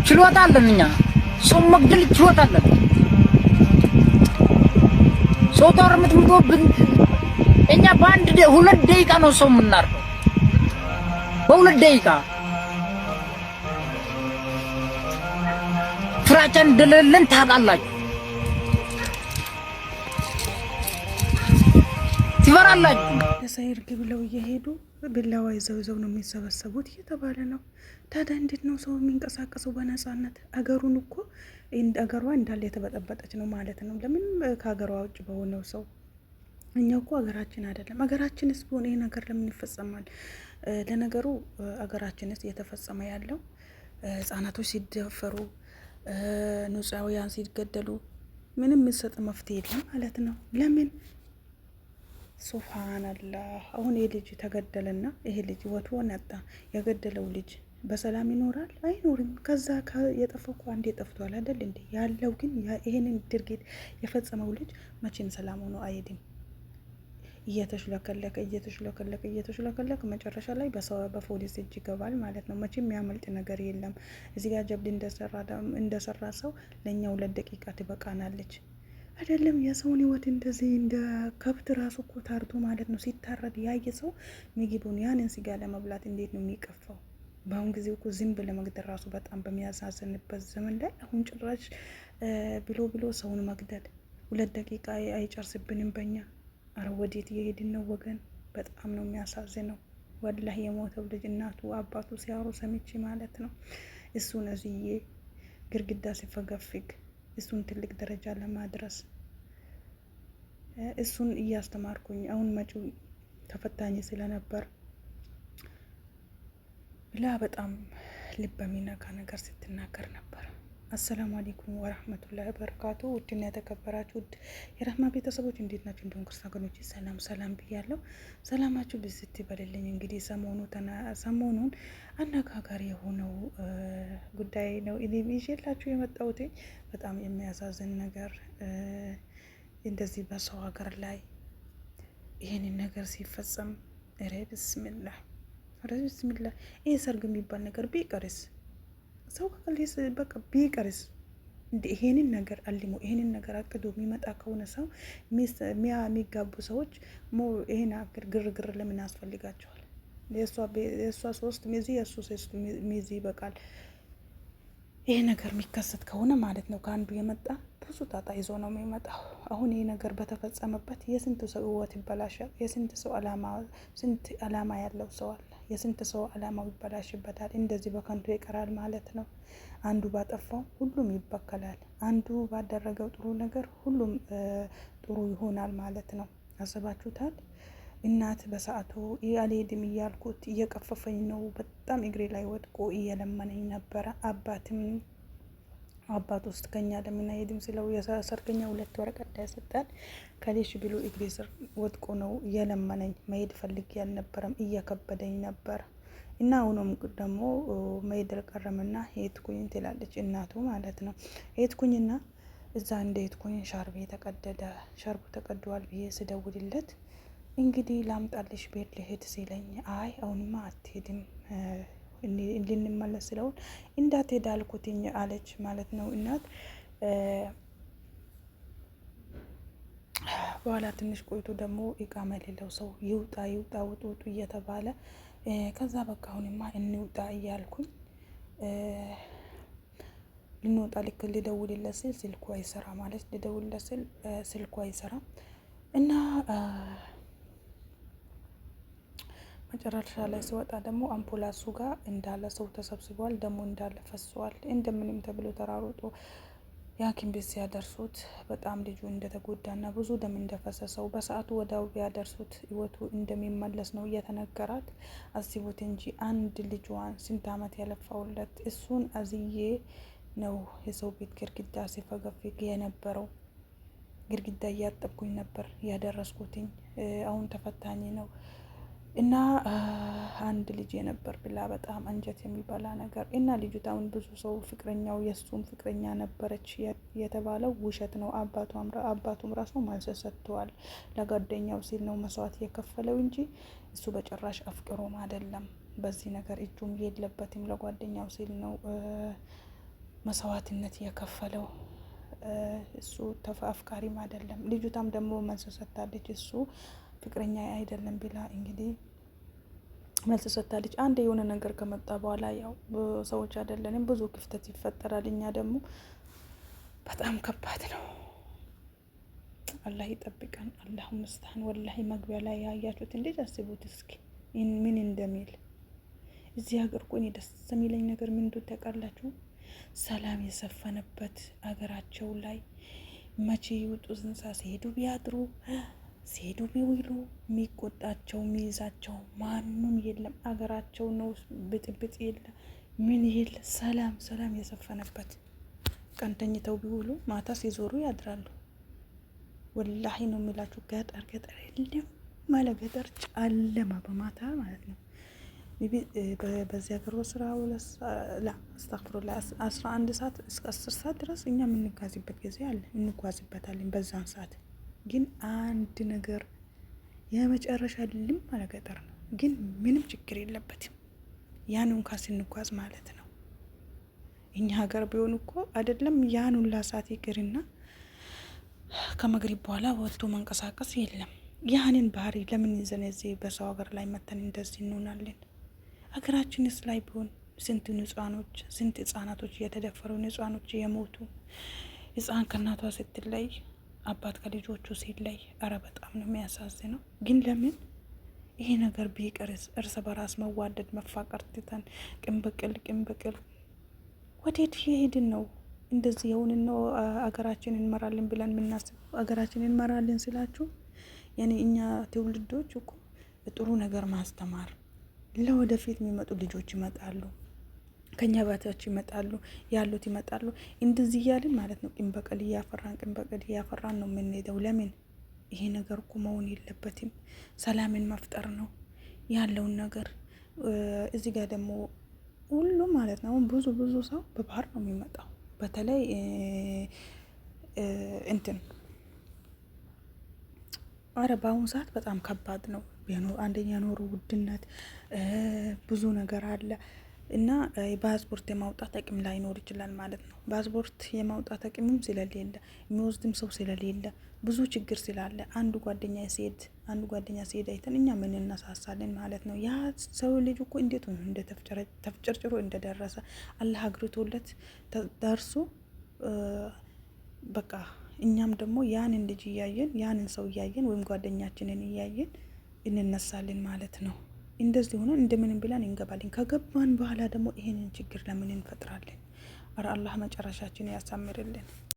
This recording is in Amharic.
ችሎታ አለን እኛ ሰው መግደል ችሎታ አለን። ሰው ታርምት ምቶብን እኛ በአንድ ሁለት ደቂቃ ነው ሰው የምናርደው። በሁለት ደቂቃ ፍራቻ እንደሌለን ታውቃላችሁ። ትፈራላችሁ። ለሳይርግ ብለው እየሄዱ ቢላዋ ይዘው ነው የሚሰበሰቡት እየተባለ ነው። ታዲያ እንዴት ነው ሰው የሚንቀሳቀሰው በነጻነት? አገሩን እኮ አገሯ እንዳለ የተበጠበጠች ነው ማለት ነው። ለምን ከሀገሯ ውጭ በሆነው ሰው እኛው እኮ ሀገራችን አይደለም። ሀገራችንስ ቢሆን ይሄ ነገር ለምን ይፈጸማል? ለነገሩ ሀገራችንስ እየተፈጸመ ያለው ህጻናቶች ሲደፈሩ፣ ንጹሃውያን ሲገደሉ ምንም የሚሰጥ መፍትሄ የለም ማለት ነው። ለምን? ሱብሃንአላህ። አሁን ይሄ ልጅ ተገደለና ይሄ ልጅ ወትወን አጣ። የገደለው ልጅ በሰላም ይኖራል? አይኖርም። ከዛ የጠፋው እኮ አንዴ ጠፍቷል አይደል እንዴ? ያለው ግን ይሄንን ድርጊት የፈጸመው ልጅ መቼም ሰላም ሆኖ አይሄድም። እየተሽለከለከ መጨረሻ ላይ በፖሊስ እጅ ይገባል ማለት ነው። መቼም የሚያመልጥ ነገር የለም። እዚህ ጋር ጀብድ እንደሰራ ሰው ለእኛ 2 ደቂቃ ትበቃናለች አይደለም? የሰውን ህይወት እንደዚህ እንደ ከብት ራሱ እኮ ታርዶ ማለት ነው ሲታረድ ያየ ሰው ምግቡን ያንን ስጋ ለመብላት እንዴት ነው የሚቀፋው? በአሁን ጊዜ እኮ ዝንብ ለመግደል ራሱ በጣም በሚያሳዝንበት ዘመን ላይ አሁን ጭራሽ ብሎ ሰውን መግደል 2 ደቂቃ አይጨርስብንም በእኛ። አረ ወዴት እየሄድን ነው ወገን? በጣም ነው የሚያሳዝነው። ወላሂ የሞተው ልጅ እናቱ አባቱ ሲያወሩ ሰምቼ ማለት ነው። እሱን እዚዬ ግርግዳ ሲፈገፍግ እሱን ትልቅ ደረጃ ለማድረስ እሱን እያስተማርኩኝ አሁን መጪው ተፈታኝ ስለነበር ብላ በጣም ልብ የሚነካ ነገር ስትናገር ነበር። አሰላሙ አለይኩም ወራህመቱላሂ ወበረካቱ። ውድና የተከበራችሁ ውድ የረህማ ቤተሰቦች እንዴት ናችሁ? እንደውም ክርስቲያኖች ሰላም ብያለሁ። ሰላማችሁ ብዝት ይበልልኝ። እንግዲህ ሰሞኑን አነጋጋሪ የሆነው ጉዳይ ነው እኔ ይዤላችሁ የመጣሁት። በጣም የሚያሳዝን ነገር እንደዚህ በሰው ሀገር ላይ ይሄንን ነገር ሲፈጸም ኧረ ቢስሚላህ ይሄ ሰርግ የሚባል ነገር ቢቀርስ ሰው ከሌስ በቃ ቢቀርስ እንደ ይሄንን ነገር አልሞ ይሄንን ነገር አቅዶ የሚመጣ ከሆነ ሰው የሚጋቡ ሰዎች ይሄን አክር ግርግር ለምን ያስፈልጋቸዋል? የእሷ 3 ሚዜ የእሱ 3 ሚዜ ይበቃል። ይሄ ነገር የሚከሰት ከሆነ ማለት ነው ከአንዱ የመጣ ብዙ ጣጣ ይዞ ነው የሚመጣው። አሁን ይሄ ነገር በተፈጸመበት የስንት ሰው ህይወት ይበላሻል። የስንት ሰው አላማ ያለው ሰው አለ። የስንት ሰው አላማው ይበላሽበታል። እንደዚህ በከንቱ ይቀራል ማለት ነው። አንዱ ባጠፋው ሁሉም ይበከላል። አንዱ ባደረገው ጥሩ ነገር ሁሉም ጥሩ ይሆናል ማለት ነው። አስባችሁታል? እናት በሰዓቱ አልሄድም እያልኩት እየቀፈፈኝ ነው፣ በጣም እግሬ ላይ ወድቆ እየለመነኝ ነበረ። አባት ውስጥ ከኛ ለምን አይሄድም ስለው የሰርገኛ 2 ወረቀት ያሰጣል ከሌሽ ብሎ እግሬ ስር ወድቆ ነው እየለመነኝ። መሄድ ፈልጌ ያልነበረም እየከበደኝ ነበር እና አሁንም ደግሞ መሄድ አልቀረምና ሄድኩኝ ትላለች እናቱ ማለት ነው። ሄድኩኝና እዛ እንደሄድኩኝ ሻርቤ ሻርቡ ተቀዷል ብዬ ስደውልለት እንግዲህ ላምጣልሽ ቤት ልሄድ ሲለኝ አይ አሁንማ አትሄድም እንድንመለስ ስለሆን እንዳትሄድ አልኩትኝ አለች ማለት ነው እናት። በኋላ ትንሽ ቆይቶ ደግሞ ኢቃማ የሌለው ሰው ይውጣ ውጡ እየተባለ ከዛ በቃ አሁንማ እንውጣ እያልኩኝ ልንወጣ ልክ ልደውልለት ስል ስልኩ አይሰራ ማለት ልደውልለት ስል ስልኩ አይሰራ እና መጨረሻ ላይ ሲወጣ ደግሞ አምቡላንሱ ጋር እንዳለ ሰው ተሰብስቧል። ደግሞ እንዳለ ፈሷል። እንደምንም ተብሎ ተራሮጦ የሐኪም ቤት ሲያደርሱት በጣም ልጁ እንደተጎዳና ብዙ ደም እንደፈሰሰው በሰዓቱ ወዳው ቢያደርሱት ህይወቱ እንደሚመለስ ነው እየተነገራት። አስቡት እንጂ አንድ ልጇን ስንት ዓመት ያለፋውለት እሱን አዝዬ ነው የሰው ቤት ግርግዳ ሲፈገፍግ የነበረው። ግርግዳ እያጠብኩኝ ነበር ያደረስኩትኝ። አሁን ተፈታኝ ነው እና አንድ ልጅ ነበር ብላ በጣም አንጀት የሚበላ ነገር እና ልጅቷ አሁን ብዙ ሰው ፍቅረኛው የሱም ፍቅረኛ ነበረች የተባለው ውሸት ነው። አባቱም ራሱ መልስ ሰጥተዋል። ለጓደኛው ሲል ነው መስዋዕት የከፈለው እንጂ እሱ በጭራሽ አፍቅሮም አይደለም። በዚህ ነገር እጁም የለበትም። ለጓደኛው ሲል ነው መስዋዕትነት የከፈለው እሱ አፍቃሪም አይደለም። ልጅቷም ደግሞ መልስ ሰጥታለች፣ እሱ ፍቅረኛ አይደለም ብላ እንግዲህ መልስ ሰጥታለች። አንድ የሆነ ነገር ከመጣ በኋላ ያው ሰዎች አይደለንም፣ ብዙ ክፍተት ይፈጠራል። እኛ ደግሞ በጣም ከባድ ነው። አላህ ይጠብቀን። አላሁ ሙስተዓን። ወላሂ መግቢያ ላይ ያያችሁት እንዴት አስቡት እስኪ ምን እንደሚል። እዚህ ሀገር እኮ እኔ ደስ የሚለኝ ነገር ምን እንደሆነ ታውቃላችሁ? ሰላም የሰፈነበት አገራቸው ላይ መቼ ይውጡ ዝንሳ ሲሄዱ ቢያድሩ ሲሄዱ ቢውሉ የሚቆጣቸው የሚይዛቸው ማንም የለም። አገራቸው ነው፣ ብጥብጥ የለ ምን የለ፣ ሰላም የሰፈነበት። ቀን ተኝተው ቢውሉ ማታ ሲዞሩ ያድራሉ። ወላሂ ነው የሚላችሁ። ገጠር የለም ማለ ገጠር ጨለማ በማታ ማለት ነው። በዚህ ሀገር ስራ አስተግፍሩላ 11 ሰዓት እስከ 10 ሰዓት ድረስ እኛ የምንጓዝበት ጊዜ አለ፣ እንጓዝበታለን። በዛን ሰዓት ግን አንድ ነገር የመጨረሻ ልም አለ ገጠር ነው፣ ግን ምንም ችግር የለበትም። ያን እንኳን ስንጓዝ ማለት ነው። እኛ ሀገር ቢሆን እኮ አይደለም ያን ሁላ ሰዓት ይቅርና ከመግሪብ በኋላ ወጥቶ መንቀሳቀስ የለም። ያንን ባህሪ ለምን ይዘን እዚህ በሰው ሀገር ላይ መተን እንደዚህ እንሆናለን? ሀገራችንስ ላይ ቢሆን ስንት ንጹሃኖች ስንት ህጻናቶች እየተደፈሩ ንጹሃኖች የሞቱ ህጻን ከእናቷ ስትለይ አባት ከልጆቹ ሲለይ፣ አረ በጣም ነው የሚያሳዝነው። ግን ለምን ይሄ ነገር ቢቀርስ? እርስ በራስ መዋደድ መፋቀር ትተን ቅን በቅል ወዴት የሄድን ነው? እንደዚህ የሆንን ነው አገራችንን እንመራለን ብለን የምናስበው። አገራችንን እንመራለን ስላችሁ ያኔ እኛ ትውልዶች እኮ ጥሩ ነገር ማስተማር፣ ለወደፊት የሚመጡ ልጆች ይመጣሉ፣ ከኛ በታች ይመጣሉ፣ ያሉት ይመጣሉ። እንደዚህ እያልን ማለት ነው ቅን በቀል እያፈራን ነው የምንሄደው። ለምን ይሄ ነገር እኮ መሆን የለበትም። ሰላምን መፍጠር ነው ያለውን ነገር። እዚህ ጋር ደግሞ ሁሉም ማለት ነው ብዙ ሰው በባህር ነው የሚመጣው። በተለይ በአሁኑ ሰዓት በጣም ከባድ ነው። አንደኛ ኑሮ ውድነት ብዙ ነገር አለ እና ፓስፖርት የማውጣት አቅም ላይኖር ይችላል ማለት ነው። ፓስፖርት የማውጣት አቅምም ስለሌለ የሚወስድም ሰው ስለሌለ ብዙ ችግር ስላለ አንዱ ጓደኛ ሲሄድ አይተን እኛ ምን እናሳሳለን ማለት ነው። ያ ሰው ልጅ እኮ እንዴት ነው ተፍጨርጭሮ እንደደረሰ አላህ አግርቶለት ደርሶ በቃ እኛም ደግሞ ያንን ልጅ እያየን ያንን ሰው እያየን ወይም ጓደኛችንን እያየን እንነሳለን ማለት ነው። እንደዚህ ሆነን እንደምንም ብለን እንገባለን። ከገባን በኋላ ደግሞ ይሄንን ችግር ለምን እንፈጥራለን? አረ አላህ መጨረሻችን ያሳምርልን።